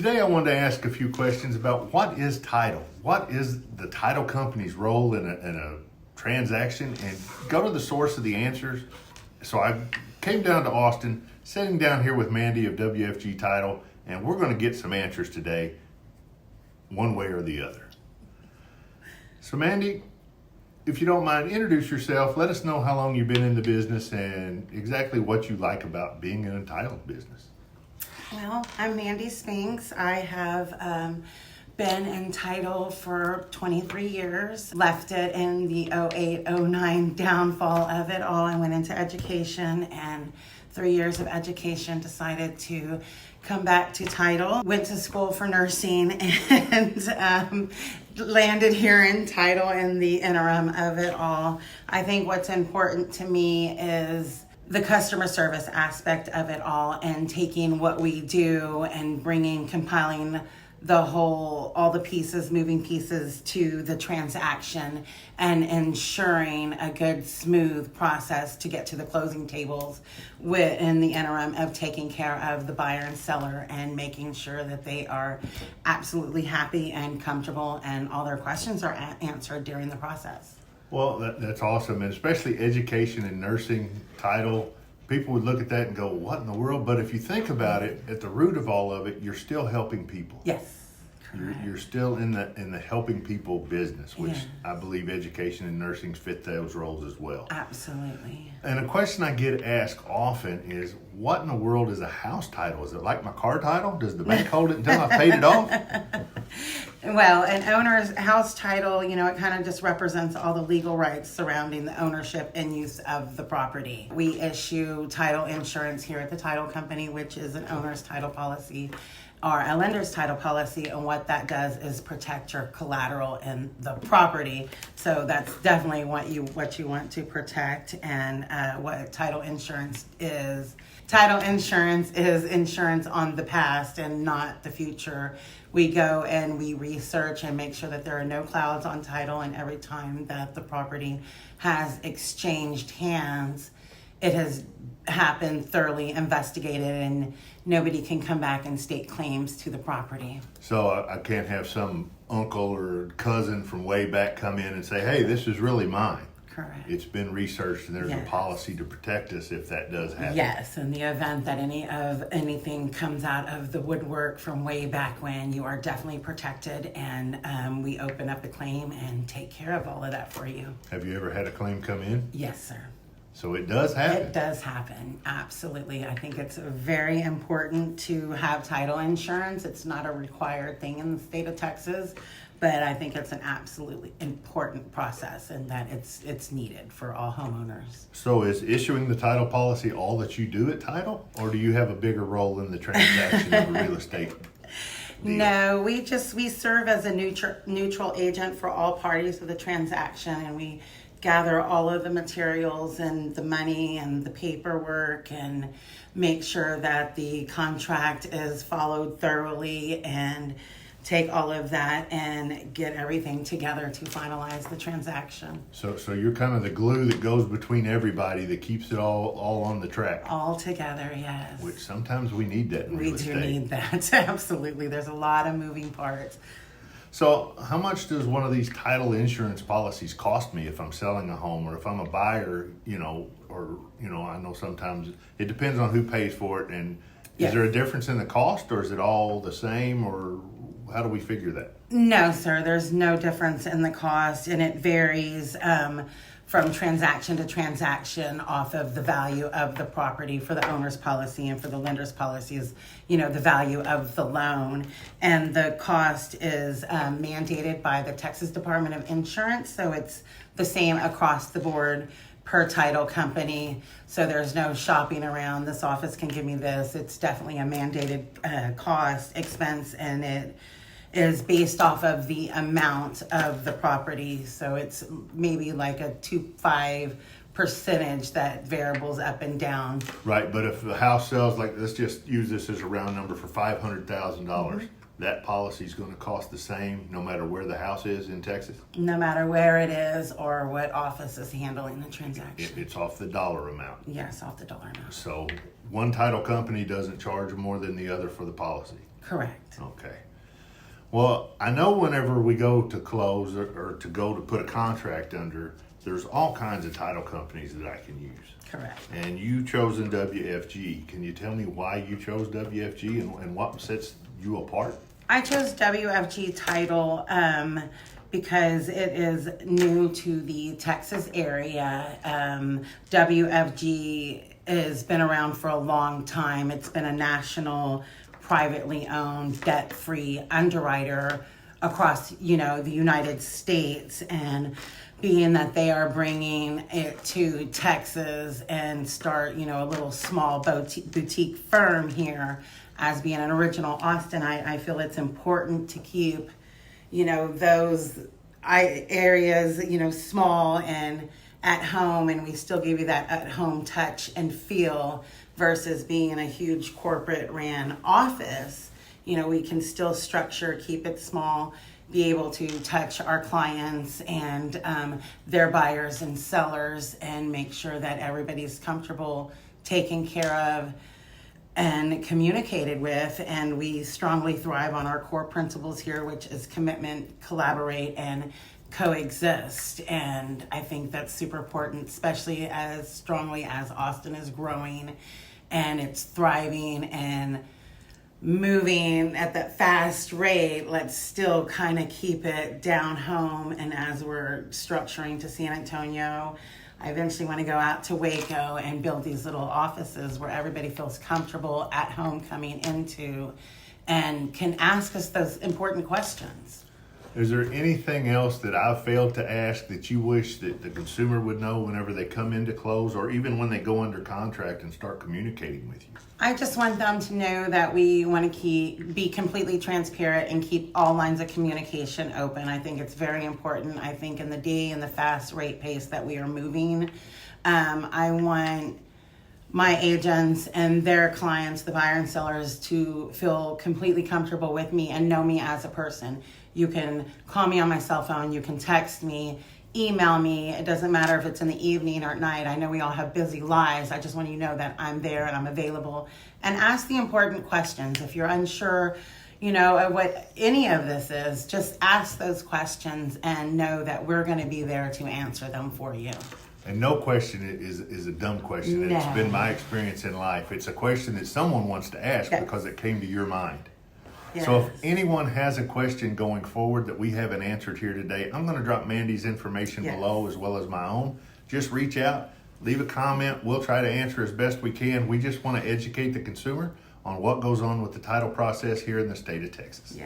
Today I wanted to ask a few questions about what is title? What is the title company's role in a transaction? And go to the source of the answers. So I came down to Austin, sitting down here with Mandy of WFG Title, and we're going to get some answers today, one way or the other. So Mandy, if you don't mind, introduce yourself. Let us know how long you've been in the business and exactly what you like about being in a title business. Well, I'm Mandy Spinks. I have been in title for 23 years. Left it in the 08-09 downfall of it all. I went into education, and 3 years of education decided to come back to title. Went to school for nursing and landed here in title in the interim of it all. I think what's important to me is the customer service aspect of it all, and taking what we do and compiling all the pieces, moving pieces to the transaction, and ensuring a good, smooth process to get to the closing tables in the interim of taking care of the buyer and seller and making sure that they are absolutely happy and comfortable and all their questions are answered during the process. Well, that's awesome, and especially education and nursing title. People would look at that and go, what in the world? But if you think about it, at the root of all of it, you're still helping people. Yes. You're still in the helping people business, which I believe education and nursing fit those roles as well. Absolutely. And a question I get asked often is, what in the world is a house title? Is it like my car title? Does the bank hold it until I paid it off? Well, an owner's house title, it kind of just represents all the legal rights surrounding the ownership and use of the property. We issue title insurance here at the title company, which is an owner's title policy or a lender's title policy, and what that does is protect your collateral in the property. So that's definitely what you want to protect. And what title insurance is. Title insurance is insurance on the past and not the future. We go and we research and make sure that there are no clouds on title, and every time that the property has exchanged hands, it has happened, thoroughly investigated, and nobody can come back and state claims to the property. So I can't have some uncle or cousin from way back come in and say, hey, this is really mine. Correct. It's been researched, and there's a policy to protect us if that does happen. Yes, in the event that anything comes out of the woodwork from way back when, you are definitely protected, and we open up the claim and take care of all of that for you. Have you ever had a claim come in? Yes, sir. So it does happen. It does happen, absolutely. I think it's very important to have title insurance. It's not a required thing in the state of Texas, but I think it's an absolutely important process, and that it's needed for all homeowners. So is issuing the title policy all that you do at title, or do you have a bigger role in the transaction of a real estate deal? No, we serve as a neutral agent for all parties of the transaction, and we gather all of the materials and the money and the paperwork and make sure that the contract is followed thoroughly, and take all of that and get everything together to finalize the transaction. So you're kind of the glue that goes between everybody that keeps it all on the track. All together, yes. Which sometimes we need that in real estate. We do need that, absolutely. There's a lot of moving parts. So how much does one of these title insurance policies cost me if I'm selling a home, or if I'm a buyer, I know sometimes it depends on who pays for it, and is there a difference in the cost, or is it all the same, or how do we figure that? No, sir, there's no difference in the cost, and it varies from transaction to transaction off of the value of the property. For the owner's policy and for the lender's policy is, the value of the loan. And the cost is mandated by the Texas Department of Insurance, so it's the same across the board per title company. So there's no shopping around. This office can give me this. It's definitely a mandated expense, and it is based off of the amount of the property. So it's maybe like a 2-5 percentage that variables up and down. Right, but if the house sells, like, let's just use this as a round number, for $500,000, that policy is going to cost the same no matter where the house is in Texas? No matter where it is or what office is handling the transaction. It's off the dollar amount. Yes, off the dollar amount. So one title company doesn't charge more than the other for the policy? Correct. Okay. Well, I know whenever we go to close or to go to put a contract under, there's all kinds of title companies that I can use. Correct. And you chosen WFG. Can you tell me why you chose WFG and what sets you apart? I chose WFG Title because it is new to the Texas area. WFG has been around for a long time. It's been a national, privately owned, debt-free underwriter across, the United States. And being that they are bringing it to Texas and start, a little small boutique firm here, as being an original Austin, I feel it's important to keep, those areas, small and at home, and we still give you that at-home touch and feel versus being a huge corporate ran office. We can still structure, keep it small, be able to touch our clients and their buyers and sellers and make sure that everybody's comfortable, taken care of, and communicated with. And we strongly thrive on our core principles here, which is commitment, collaborate, and coexist. And I think that's super important, especially as strongly as Austin is growing and it's thriving and moving at that fast rate. Let's still kind of keep it down home. And as we're structuring to San Antonio, I eventually want to go out to Waco and build these little offices where everybody feels comfortable at home coming into and can ask us those important questions. Is there anything else that I've failed to ask that you wish that the consumer would know whenever they come into close or even when they go under contract and start communicating with you? I just want them to know that we want to be completely transparent and keep all lines of communication open. I think it's very important. I think in the day and the fast rate pace that we are moving, I want my agents and their clients, the buyer and sellers, to feel completely comfortable with me and know me as a person. You can call me on my cell phone, you can text me, email me. It doesn't matter if it's in the evening or at night. I know we all have busy lives. I just want you to know that I'm there and I'm available. And ask the important questions. If you're unsure, of what any of this is, just ask those questions and know that we're going to be there to answer them for you. And no question is a dumb question. No. It's been my experience in life. It's a question that someone wants to ask because it came to your mind. Yes. So if anyone has a question going forward that we haven't answered here today, I'm going to drop Mandy's information below as well as my own. Just reach out, leave a comment. We'll try to answer as best we can. We just want to educate the consumer on what goes on with the title process here in the state of Texas. Yes.